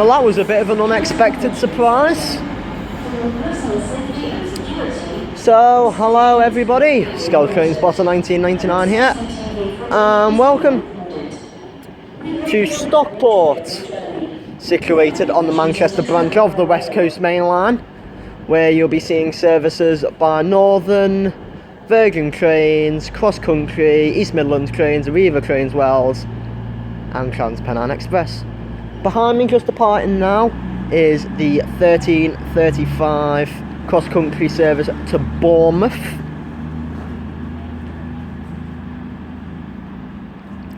Well, that was a bit of an unexpected surprise. So, hello everybody, Stoke On Trent 1999 here, and welcome to Stockport, situated on the Manchester branch of the West Coast Main Line, where you'll be seeing services by Northern, Virgin Trains, Cross Country, East Midlands Trains, Arriva Trains Wells, and Trans-Pennine Express. Behind me, just departing now, is the 1335 Cross Country service to Bournemouth.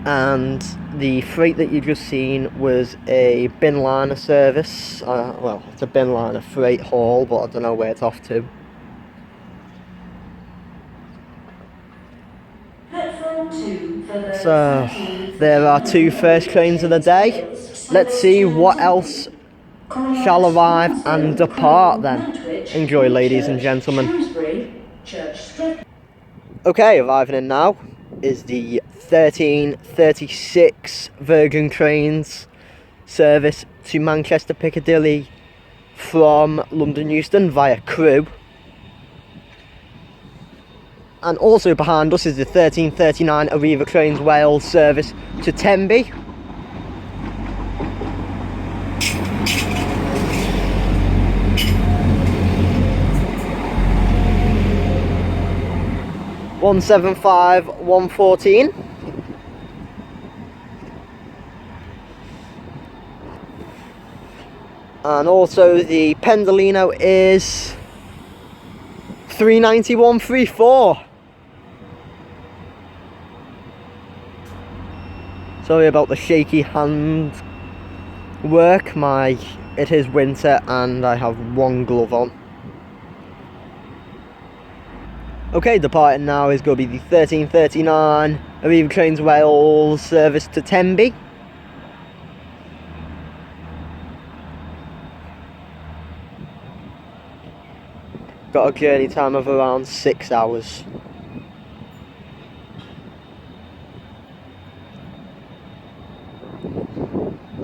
And the freight that you've just seen was a bin liner service. Well, it's a bin liner freight haul, but I don't know where it's off to. So, there are two first trains of the day. Let's see what else shall arrive and depart then. Enjoy, ladies and gentlemen. Okay, arriving in now is the 1336 Virgin Trains service to Manchester Piccadilly from London Euston via Crewe. And also behind us is the 1339 Arriva Trains Wales service to Tenby. (175 114). And also the Pendolino is 390 134. Sorry about the shaky hand work. It is winter and I have one glove on. Okay, departing now is going to be the 1339 Arriva Trains Wales service to Tenby. Got a journey time of around 6 hours.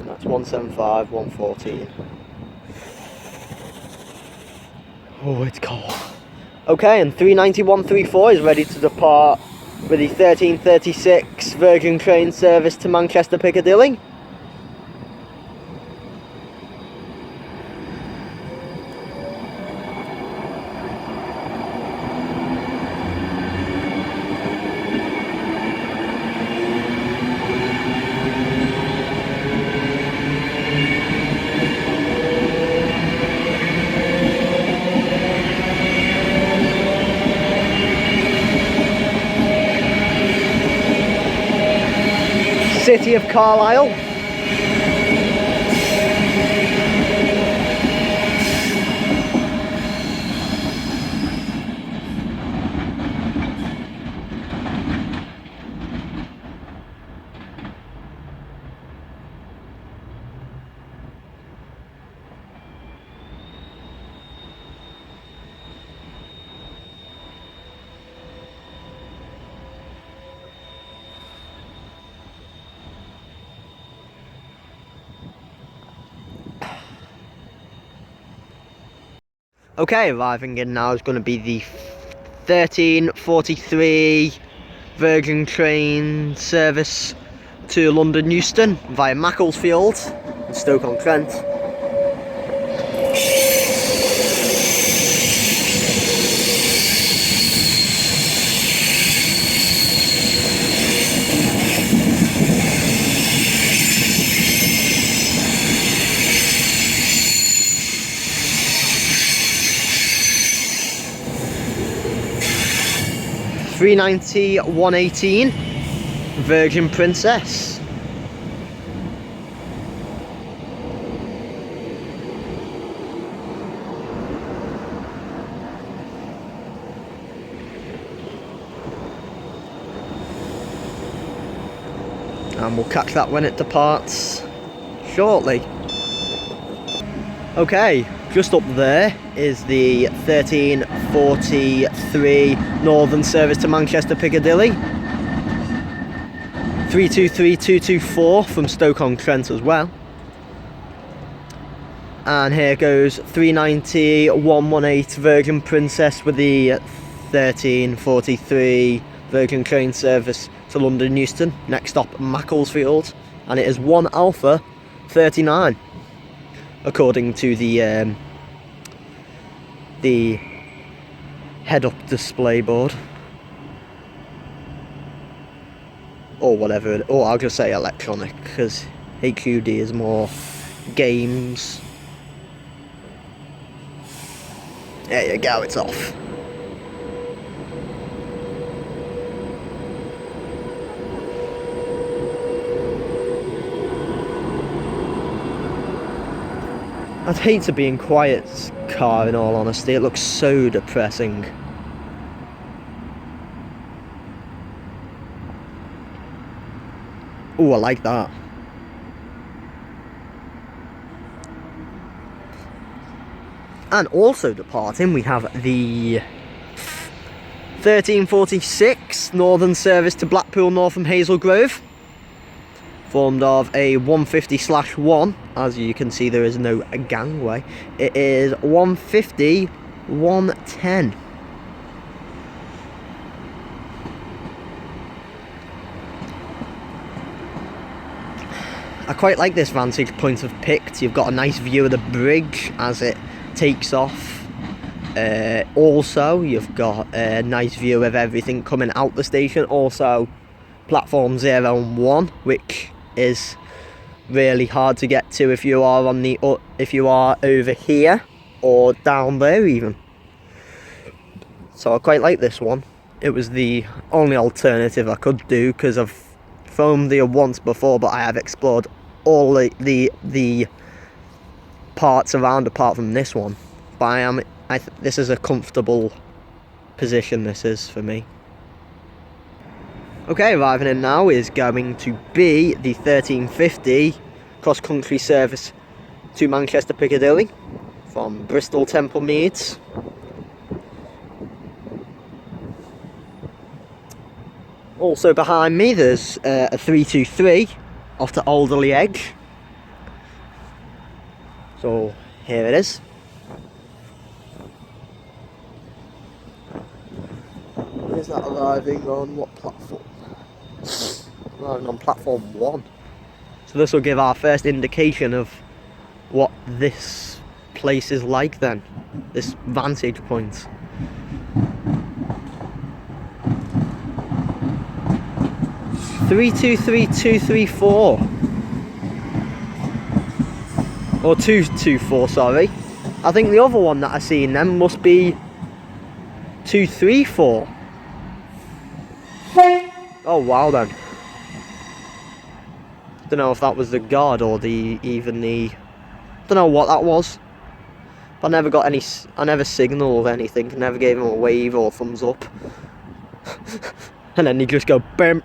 That's 175 114. Oh, it's cold. Okay, and 390 134 is ready to depart with the 1336 Virgin Train service to Manchester Piccadilly. City of Carlisle. Okay, arriving in now is going to be the 1343 Virgin Train service to London Euston via Macclesfield and Stoke On Trent. (390 118) Virgin Princess. And we'll catch that when it departs shortly. Okay, just up there is the 1343 Northern service to Manchester Piccadilly. 323 224 from Stoke On Trent as well. And here goes 390 118 Virgin Princess with the 1343 Virgin train service to London Euston. Next stop, Macclesfield, and it is 1 Alpha 39, according to the head-up display board, or whatever. Or I'll just say electronic, because HUD is more games. There you go, it's off. I'd hate to be in Quiet's car, in all honesty. It looks so depressing. Oh, I like that. And also departing, we have the 1346 Northern service to Blackpool North from Hazel Grove, formed of a 150/1. As you can see, there is no gangway. It is 150 110. I quite like this vantage point I've picked. You've got a nice view of the bridge as it takes off. Also, you've got a nice view of everything coming out the station. Also, platform 0 and 1, which is really hard to get to if you are on the if you are over here or down there even. So I quite like this one. It was the only alternative I could do, because I've filmed there once before, but I have explored all the parts around apart from this one. But this is a comfortable position, this is, for me. Okay, arriving in now is going to be the 1350 cross-country service to Manchester Piccadilly from Bristol Temple Meads. Also behind me there's a 323 off to Alderley Edge. So here it is. Is that arriving on what platform? Arriving on platform 1. So this will give our first indication of what this place is like then, this vantage point. Three two three 234, or 224, sorry. I think the other one that I seen then must be 234. Oh wow then. Don't know if that was the guard or don't know what that was. I never got any. I never signalled anything. Never gave him a wave or thumbs up. And then he just go bam.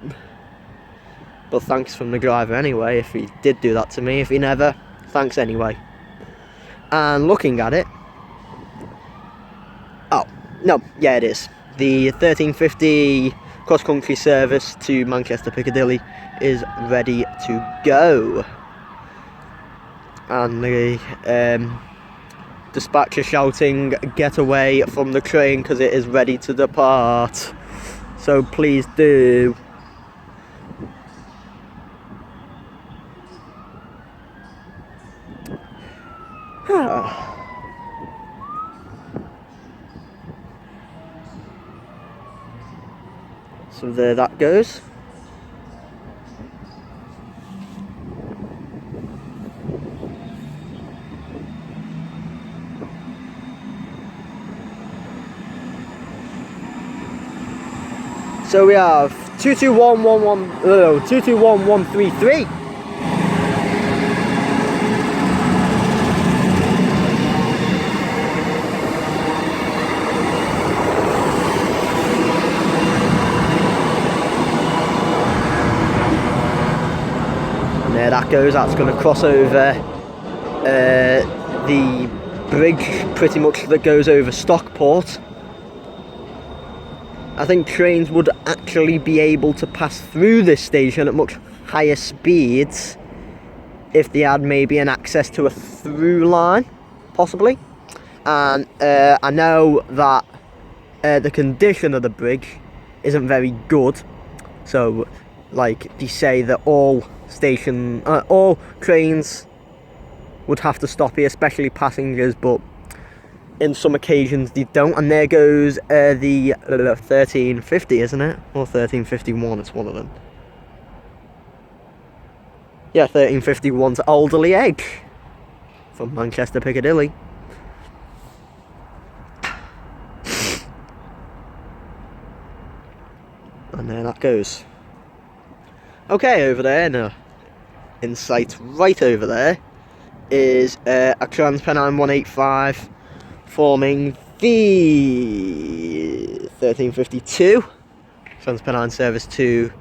But thanks from the driver anyway, if he did do that to me. If he never, thanks anyway. And looking at it, oh no, yeah, it is the 1350 cross-country service to Manchester Piccadilly is ready to go, and the dispatcher shouting, "Get away from the train because it is ready to depart." So please do. So there that goes. So we have 221133. There that goes. That's going to cross over the bridge pretty much that goes over Stockport. I think trains would actually be able to pass through this station at much higher speeds if they had maybe an access to a through line. possibly. And I know that the condition of the bridge isn't very good, so like they say that all trains would have to stop here, especially passengers, but in some occasions they don't. And there goes the 1350, isn't it? Or 1351, it's one of them. Yeah, 1351 to Alderley Edge from Manchester Piccadilly. And there that goes. Okay, over there, no, in sight right over there, is a Transpennine 185 forming the 1352 Transpennine service to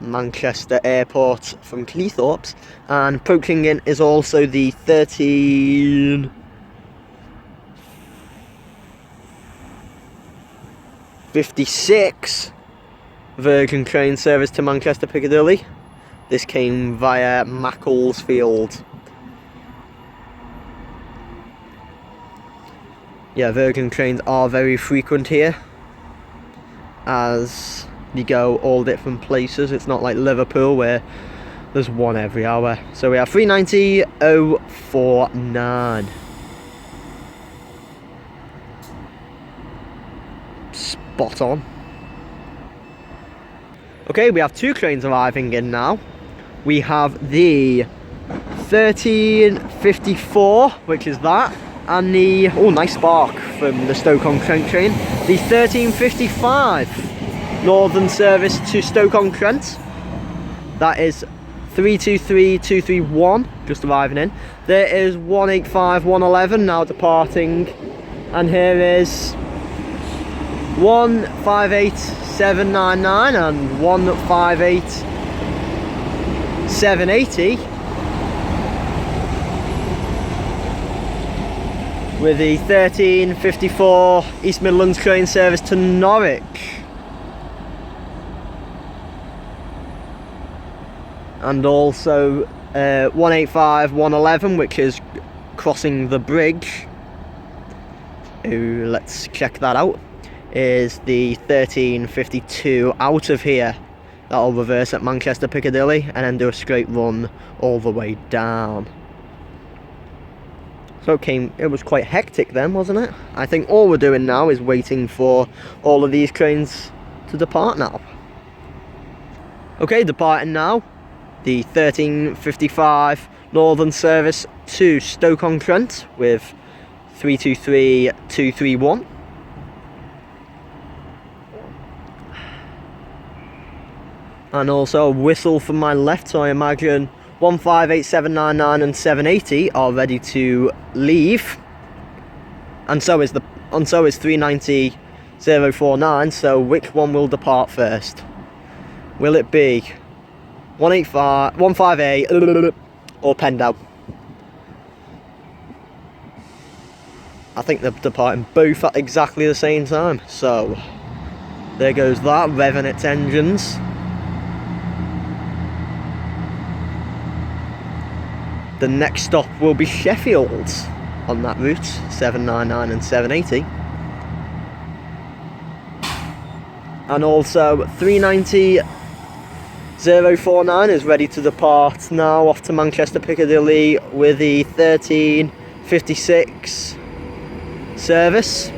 Manchester Airport from Cleethorpes, and approaching in is also the 1356 Virgin train service to Manchester Piccadilly. This came via Macclesfield. Yeah, Virgin trains are very frequent here, as they go all different places. It's not like Liverpool where there's one every hour. So we have 390,049. Spot on. Okay, we have two trains arriving in now. We have the 1354, which is that, and the, oh, nice spark from the Stoke On Trent train, the 1355 Northern service to Stoke On Trent. That is 323231, just arriving in. There is 185111 now departing, and here is 158799 and 158780 with the 1354 East Midlands train service to Norwich. And also 185111, which is crossing the bridge. Ooh, let's check that out. Is the 1352 out of here. That'll reverse at Manchester Piccadilly and then do a straight run all the way down. So it was quite hectic then, wasn't it? I think all we're doing now is waiting for all of these trains to depart now. Okay, departing now. The 1355 Northern service to Stoke On Trent with 323231. And also a whistle from my left, so I imagine 158799 and 780 are ready to leave. And so is 390,049. So which one will depart first? Will it be 158 or Pendau? I think they're departing both at exactly the same time. So there goes that, revving its engines. The next stop will be Sheffield on that route, 799 and 780. And also 390,049 is ready to depart now off to Manchester Piccadilly with the 1356 service.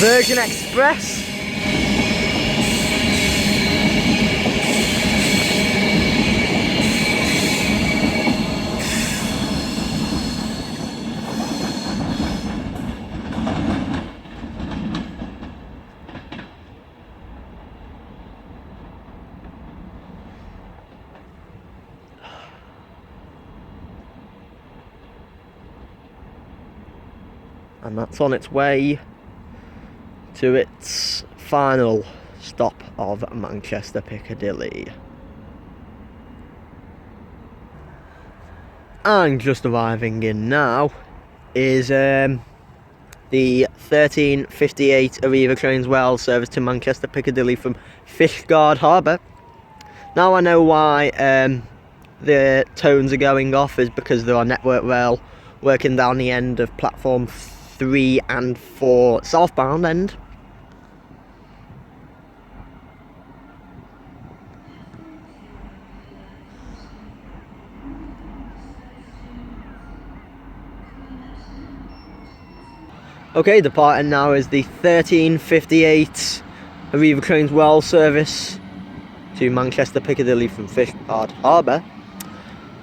Virgin Express. And that's on its way to its final stop of Manchester Piccadilly. And just arriving in now is the 1358 Arriva Trains Well service to Manchester Piccadilly from Fishguard Harbour. Now I know why the tones are going off, is because there are Network Rail working down the end of platform 3 and 4 southbound end. Okay, departing now is the 1358 Arriva Trains Well service to Manchester Piccadilly from Fishguard Harbour.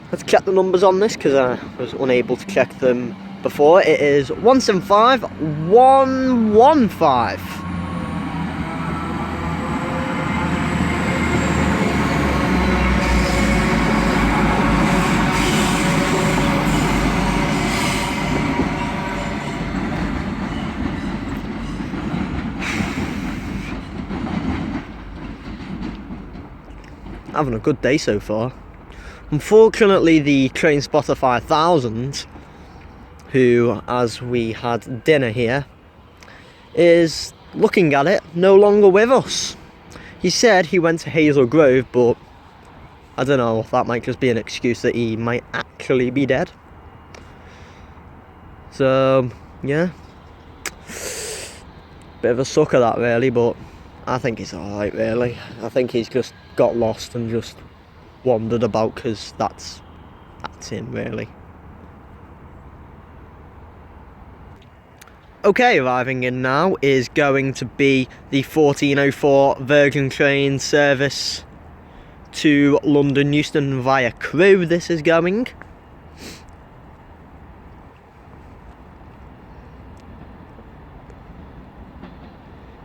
Let's check the numbers on this because I was unable to check them before. It is 175115. Having a good day so far. Unfortunately, the Train Spotter 5000, who, as we had dinner here, is, looking at it, no longer with us. He said he went to Hazel Grove, but I don't know, that might just be an excuse that he might actually be dead. So, yeah. Bit of a sucker that, really, but I think he's alright, really. I think he's just got lost and just wandered about, because that's him, really. Okay, arriving in now is going to be the 1404 Virgin Train service to London Euston via Crewe. This is going.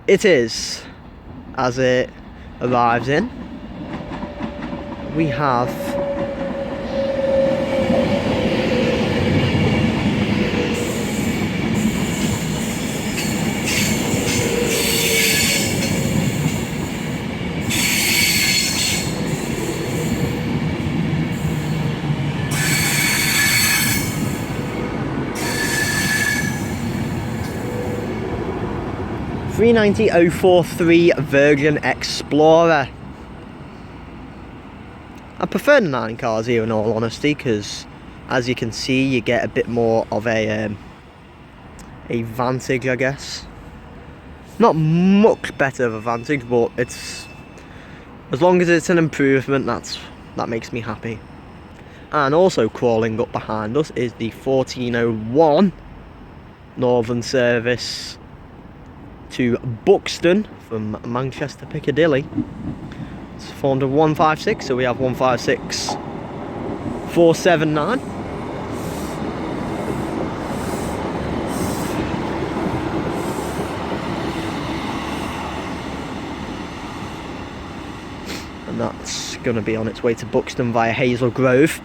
It is, as it arrives in, we have .390.043 Virgin Explorer. I prefer the 9 cars here, in all honesty, because as you can see, you get a bit more of a vantage, I guess. Not much better of a vantage, but it's, as long as it's an improvement, that makes me happy. And also crawling up behind us is the 1401 Northern service to Buxton from Manchester Piccadilly. It's formed of 156, so we have 156 479. And that's going to be on its way to Buxton via Hazel Grove.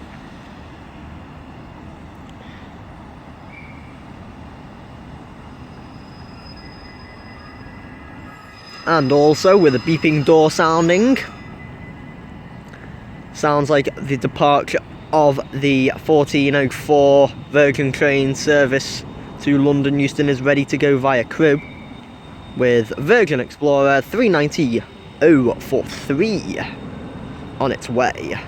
And also with a beeping door sounding. Sounds like the departure of the 1404 Virgin Train service to London Euston is ready to go via Crewe, with Virgin Explorer 390.043 on its way.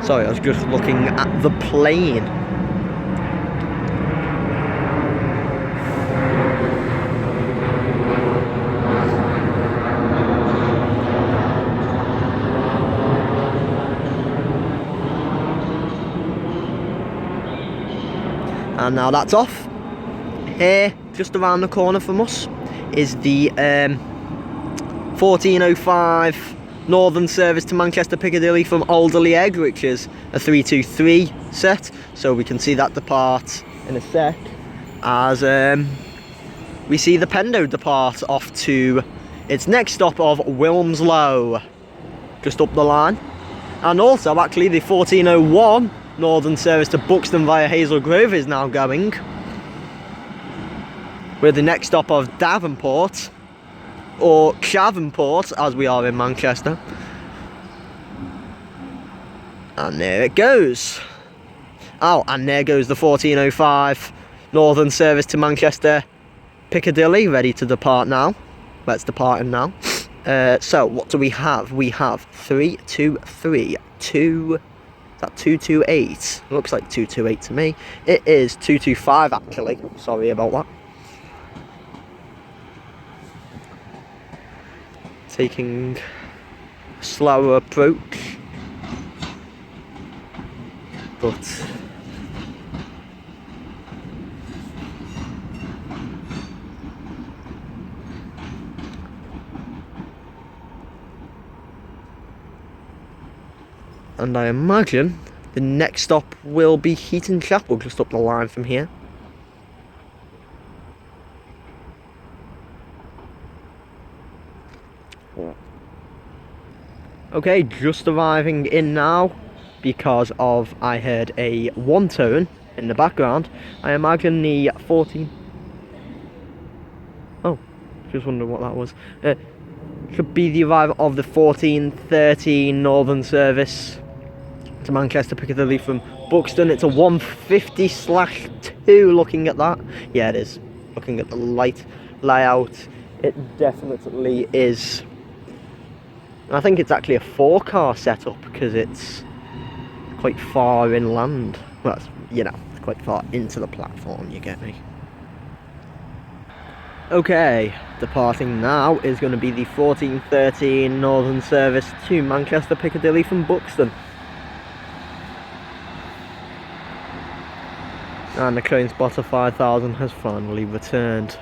Sorry, I was just looking at the plane. And now that's off. Here, just around the corner from us, is the 1405 Northern service to Manchester Piccadilly from Alderley Egg, which is a 323 set. So we can see that depart in a sec, as we see the Pendo depart off to its next stop of Wilmslow, just up the line. And also, actually, the 1401 northern service to Buxton via Hazel Grove is now going, with the next stop of Davenport, or Chavonport as we are in Manchester. And there it goes. Oh, and there goes the 1405 northern service to Manchester Piccadilly, ready to depart now. Let's depart him now. So what do we have? We have 323 2. Is that 228? Looks like 228 to me. It is 225 actually. Sorry about that. Taking a slower approach. But and I imagine the next stop will be Heaton Chapel, just up the line from here. Okay, just arriving in now because of I heard a one tone in the background. I imagine the 14. Oh, just wondering what that was. Could be the arrival of the 1413 northern service to Manchester Piccadilly from Buxton. It's a 150/2. Looking at that, yeah, it is. Looking at the light layout, it definitely is. I think it's actually a 4-car setup because it's quite far inland. Well, you know, quite far into the platform, you get me. Okay, departing now is going to be the 1413 northern service to Manchester Piccadilly from Buxton. And the Crane Spotter 5000 has finally returned.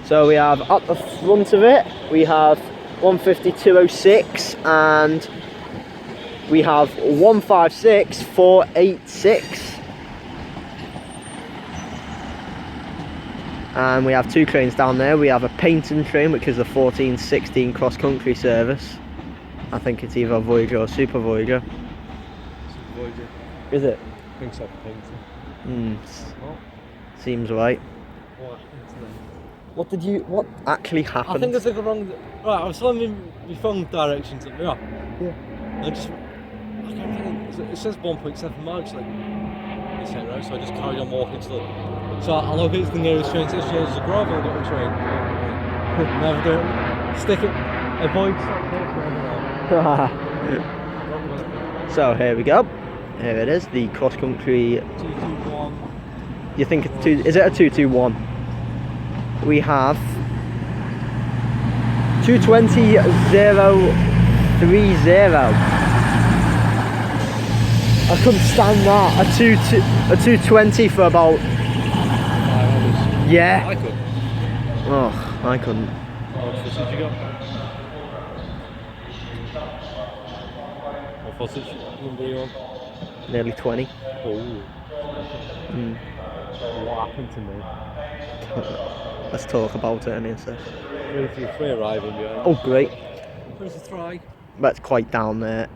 So we have at the front of it, we have 152.06 and we have 156.486. And we have two trains down there. We have a Paynton train, which is the 1416 cross-country service. I think it's either a Voyager or Super Voyager. Super Voyager. Is it? I think so, Paynton. Seems right. What happened to them? What actually happened? I think there's like a wrong... Right, I was telling my phone directions at me up. Yeah. And I can't think, it says 1.7 miles, like, it's it, right? So I just carried on walking to the... So I locate the nearest train station, there's a Grove, I'll get the train. Never do it. Stick it, avoid Stockport. So here we go. Here it is, the cross-country... 221. You think it's two... Is it a 221? We have 220.030. I couldn't stand that. A 220 for about... 5 hours. Yeah. I could. Oh, I couldn't. How much footage you got? What footage number are you on? Nearly 20. Oh. What happened to me? Let's talk about it in a sec. 333 arriving behind. Oh, great. 333. That's quite down there.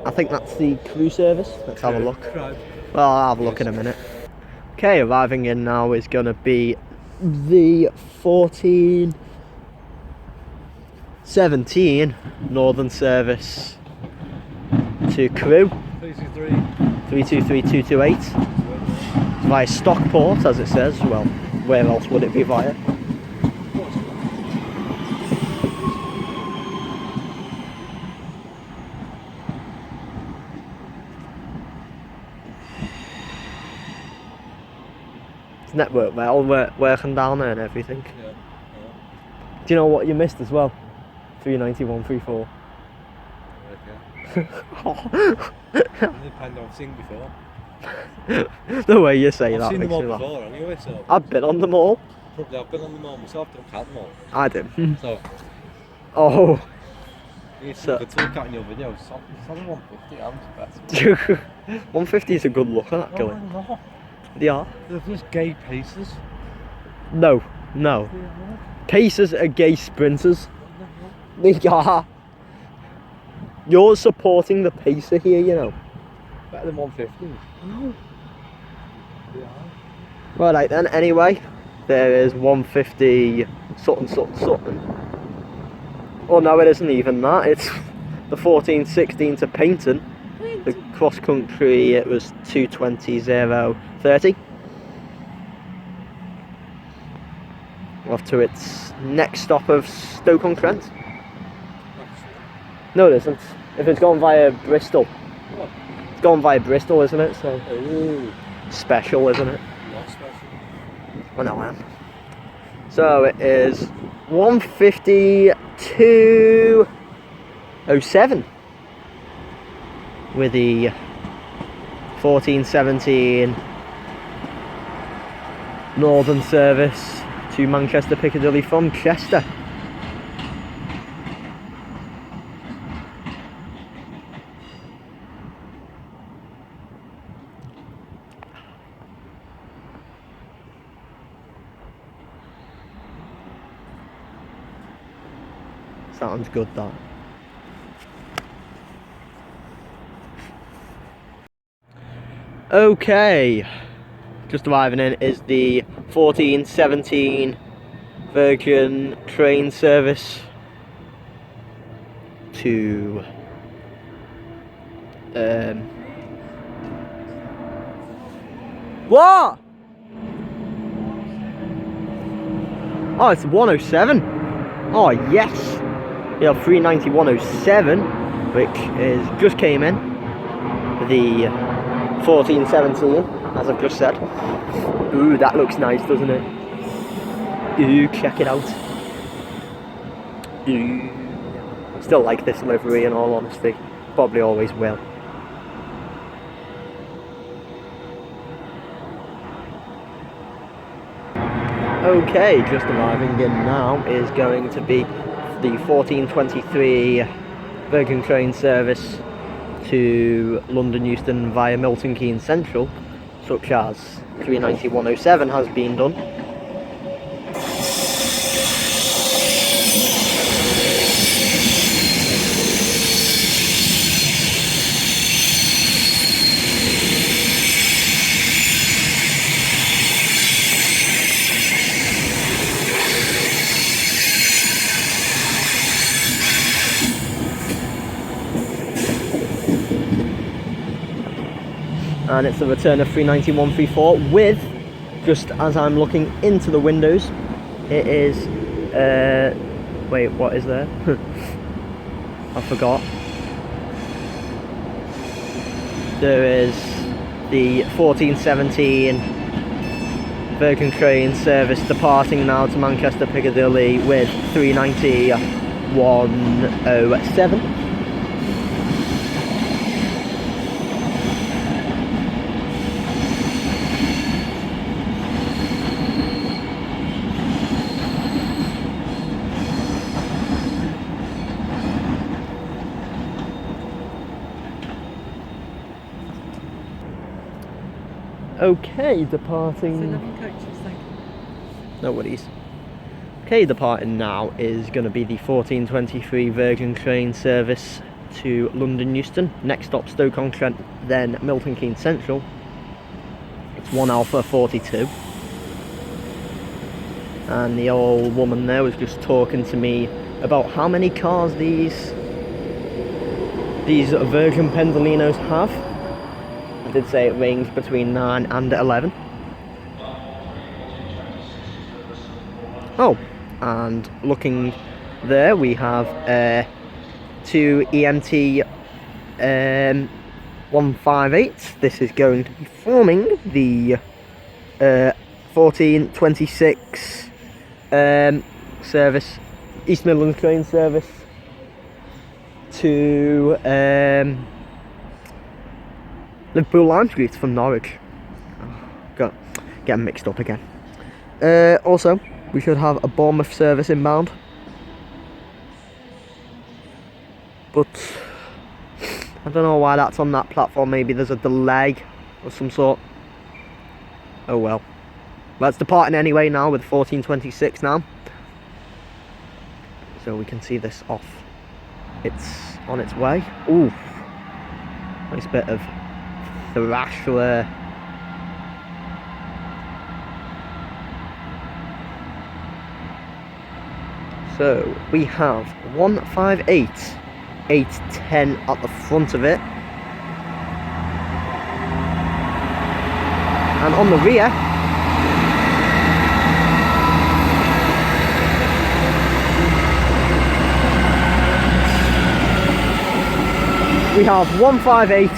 I think that's the crew service. Let's have a look. Right. Well, I'll have a look in a minute. Okay, arriving in now is going to be the 1417 northern service to crew. 323228 via Stockport, as it says. Well, where else would it be via? It's network well, working down there and everything. Yeah. Do you know what you missed as well? 391.34. Okay. I've seen before. The way you say that I've seen makes them all me laugh. before, anyway, so. I've been on them all. Probably I've been on them all myself, don't count them all. I did. So, Oh. you need So- to look at in your video. It's on 150, I'm better. 150 is a good look at actually. No, They are. they're just gay paces. No. Pacers are gay sprinters. They are. You're supporting the pacer here, you know. Better than 150. Oh. Right then, anyway, there is 150 Sutton. Oh no, it isn't even that, it's the 1416 to Paynton. The cross country, it was 2:20.030. Off to its next stop of Stoke On Trent. No, it isn't. If it's gone via Bristol. What? It's gone via Bristol, isn't it? So Ooh. special, isn't it? Not special. I know I am. So it is 152.07 with the 1417 Northern service to Manchester Piccadilly from Chester. Sounds good, that. Okay, just arriving in is the 1417 Virgin train service to what? Oh, it's 107. Oh yes. Yeah, 390.107, which is just came in. The 1417, as I've just said. Ooh, that looks nice, doesn't it? Ooh, check it out. Ooh. Still like this livery, in all honesty. Probably always will. Okay, just arriving in now is going to be the 1423 Virgin train service to London Euston via Milton Keynes Central, such as 390.107 has been done. And it's the return of 391.34 with, just as I'm looking into the windows, it is, wait, what is there? I forgot. There is the 1417 Virgin train service departing now to Manchester Piccadilly with 390.107. Okay, departing. No worries. Okay, departing now is going to be the 1423 Virgin train service to London Euston. Next stop Stoke On Trent, then Milton Keynes Central. It's 1 Alpha 42. And the old woman there was just talking to me about how many cars these Virgin Pendolinos have. I did say it ranged between 9 and 11. Oh, and looking there we have two EMT 158. This is going to be forming the 1426 service, East Midlands train service to Liverpool Lime Street from Norwich. Got getting mixed up again. Also, we should have a Bournemouth service inbound, but I don't know why that's on that platform. Maybe there's a delay of some sort. Oh well. That's departing anyway now with 1426 now. so we can see this off. It's on its way. Ooh, nice bit of thrash there. So we have 158, 810 at the front of it. And on the rear, we have 158,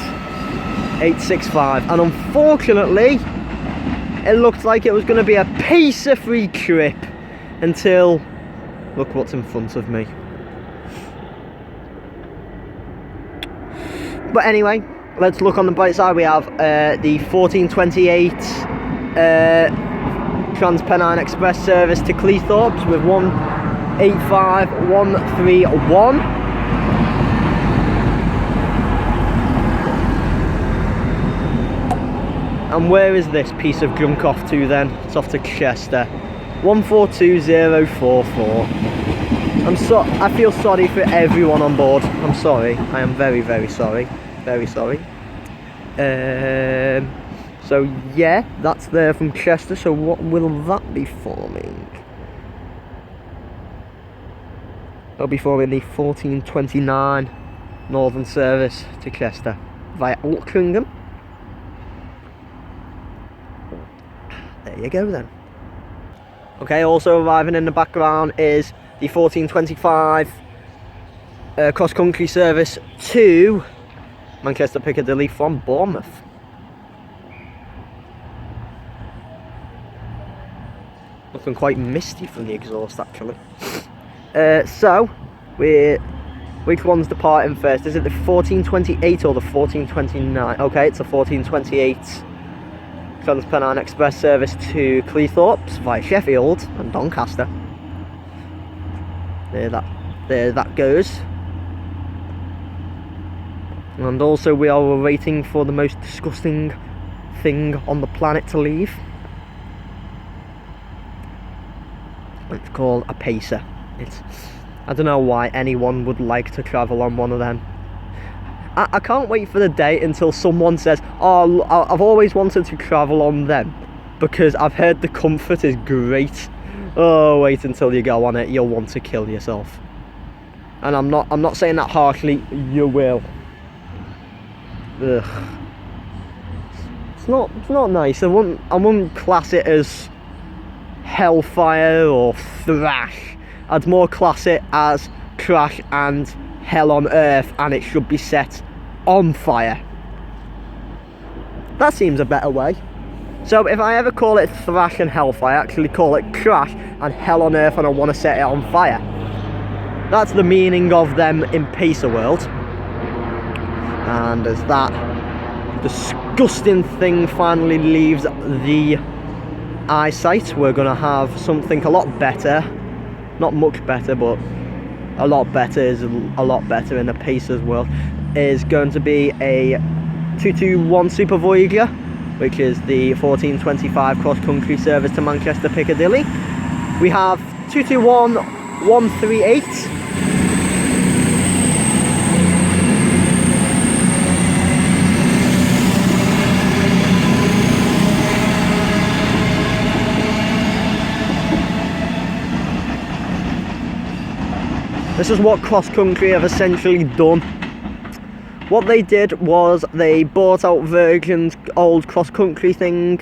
865. And unfortunately, it looked like it was going to be a pacer-free trip until, look what's in front of me. But anyway, let's look on the bright side. We have the 1428 Transpennine Express service to Cleethorpes with 185131. And where is this piece of junk off to then? It's off to Chester. 142044. I feel sorry for everyone on board. I'm sorry. I am very, very sorry. Very sorry. So yeah, that's there from Chester. So what will that be forming? That'll be forming the 1429 Northern service to Chester via Altrincham. There you go then. Okay, also arriving in the background is the 1425 cross-country service to Manchester Piccadilly from Bournemouth. Looking quite misty from the exhaust actually. So, which one's departing first? Is it the 1428 or the 1429? Okay, it's the 1428 Transpennine Express service to Cleethorpes via Sheffield and Doncaster. There that goes. And also we are waiting for the most disgusting thing on the planet to leave. It's called a pacer. I don't know why anyone would like to travel on one of them. I can't wait for the day until someone says, oh, I've always wanted to travel on them because I've heard the comfort is great. Oh, wait until you go on it, you'll want to kill yourself. And I'm not saying that harshly, you will. Ugh. It's not nice. I wouldn't class it as hellfire or thrash. I'd more class it as crash and hell on earth, and it should be set on fire. That seems a better way. So if I ever call it thrash and hellfire, I actually call it crash and hell on earth, and I want to set it on fire. That's the meaning of them in Pacer World. And as that disgusting thing finally leaves the eyesight, we're going to have something a lot better. Not much better, but a lot better is a lot better in the Pacers world. Is going to be a 221 Super Voyager, which is the 1425 cross-country service to Manchester Piccadilly. We have 221 138. This is what cross-country have essentially done. What they did was they bought out Virgin's old cross-country thing,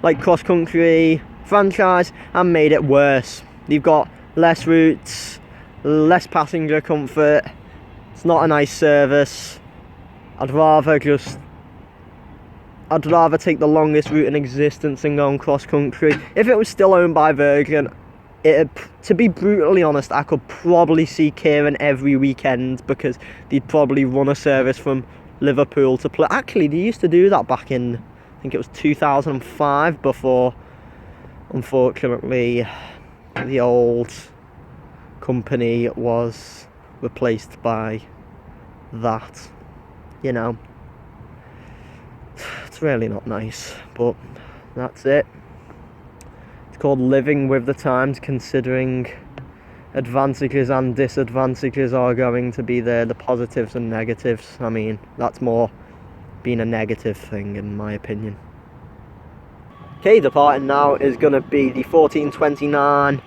like cross-country franchise, and made it worse. You've got less routes, less passenger comfort. It's not a nice service. I'd rather take the longest route in existence and go on cross-country. If it was still owned by Virgin, to be brutally honest, I could probably see Kieran every weekend, because they'd probably run a service from Liverpool to play. Actually, they used to do that back in, I think it was 2005, before, unfortunately, the old company was replaced by that. You know, it's really not nice, but that's it. It's called living with the times, considering advantages and disadvantages are going to be there, the positives and negatives. I mean, that's more been a negative thing in my opinion. Okay, departing now is going to be the 1429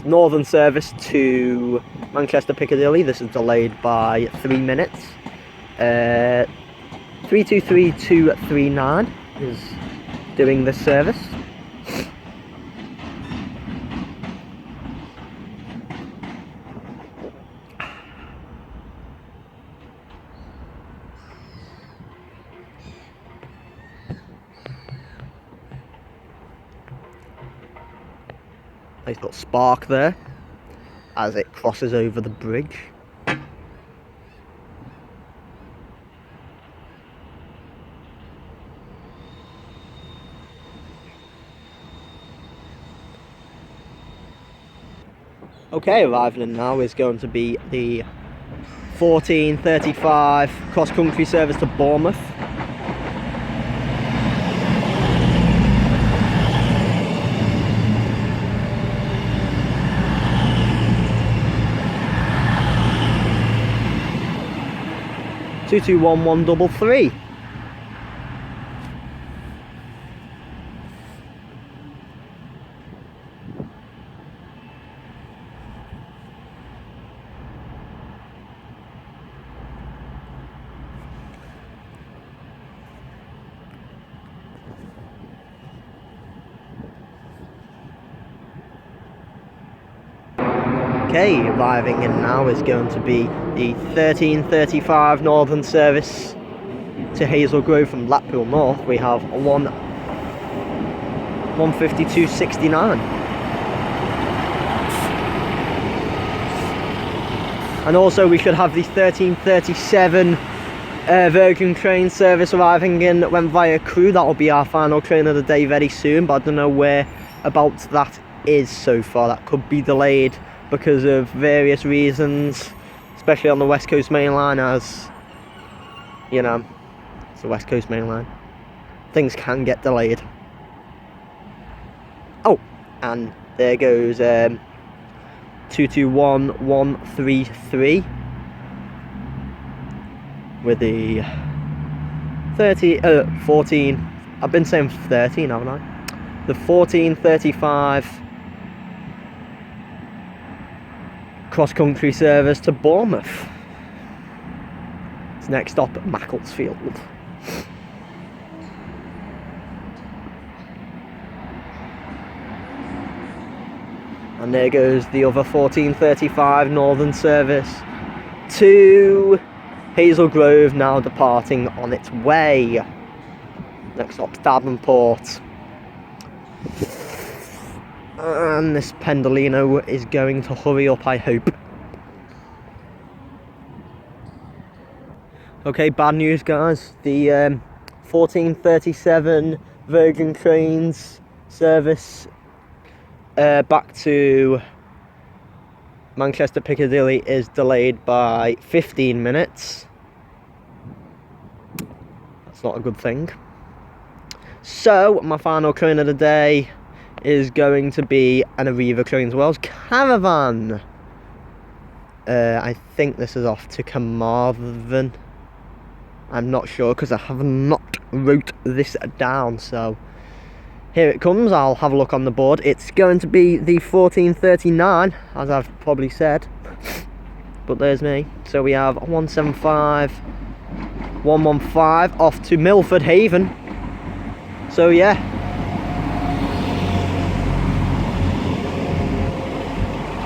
northern service to Manchester Piccadilly. This is delayed by 3 minutes. 323239 is doing this service. Nice little spark there as it crosses over the bridge. Okay, arriving now is going to be the 1435 cross-country service to Bournemouth. Two two 133. Okay, arriving in now is going to be the 1335 northern service to Hazel Grove from Blackpool North. We have 152.69. And also we should have the 1337 Virgin train service arriving in that went via Crewe. That will be our final train of the day very soon, but I don't know where about that is so far. That could be delayed because of various reasons, especially on the West Coast Main Line, as you know, it's the West Coast Main Line. Things can get delayed. Oh, and there goes 221133 with the 14. I've been saying 13, haven't I? The 1435 cross-country service to Bournemouth. It's next stop at Macclesfield. And there goes the other 1435 northern service to Hazel Grove, now departing on its way. Next stop's Davenport. And this Pendolino is going to hurry up, I hope. Okay, bad news guys. The 1437 Virgin Trains service back to Manchester Piccadilly is delayed by 15 minutes. That's not a good thing. So, my final train of the day is going to be an Arriva Trains Wales Caravan. I think this is off to Carmarthen. I'm not sure because I have not wrote this down, so here it comes. I'll have a look on the board. It's going to be the 1439, as I've probably said, but there's me. So we have 175 115 off to Milford Haven. So yeah,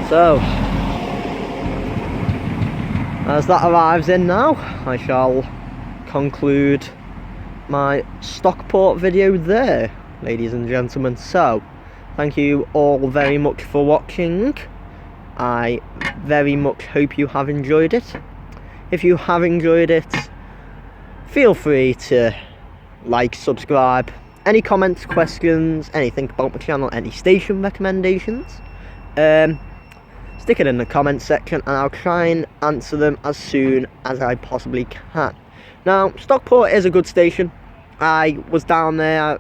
so as that arrives in now, I shall conclude my Stockport video there, ladies and gentlemen. So thank you all very much for watching. I very much hope you have enjoyed it. If you have enjoyed it, feel free to like, subscribe, any comments, questions, anything about the channel, any station recommendations, stick it in the comments section and I'll try and answer them as soon as I possibly can. Now, Stockport is a good station. I was down there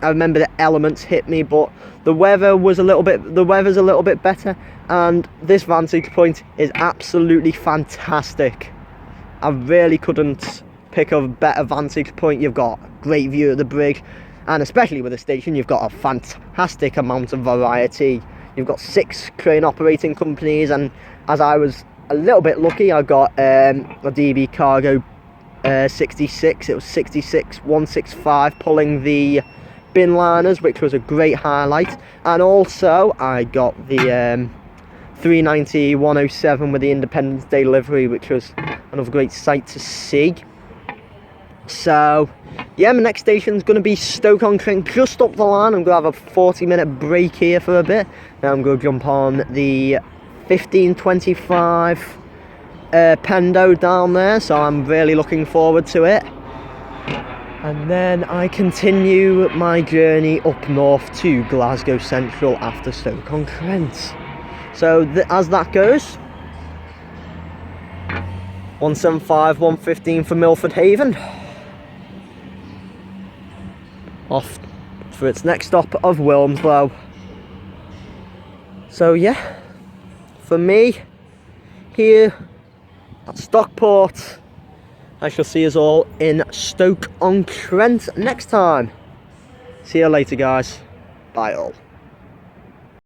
I remember the elements hit me, but the weather's a little bit better, and this vantage point is absolutely fantastic. I really couldn't pick a better vantage point. You've got great view of the brig, and especially with the station, you've got a fantastic amount of variety. You've got 6 crane operating companies, and as I was a little bit lucky, I got a DB Cargo 66. It was 66165 pulling the bin liners, which was a great highlight. And also I got the 390 107 with the Independence Day livery, which was another great sight to see. So yeah, my next station is going to be Stoke On Trent, just up the line. I'm going to have a 40-minute break here for a bit. Now I'm going to jump on the 1525 Pendo down there, so I'm really looking forward to it. And then I continue my journey up north to Glasgow Central after Stoke On Trent. So as that goes, 175, 115 for Milford Haven, off for its next stop of Wilmslow. So yeah, for me here at Stockport, I shall see us all in Stoke On Trent next time. See you later, guys. Bye all.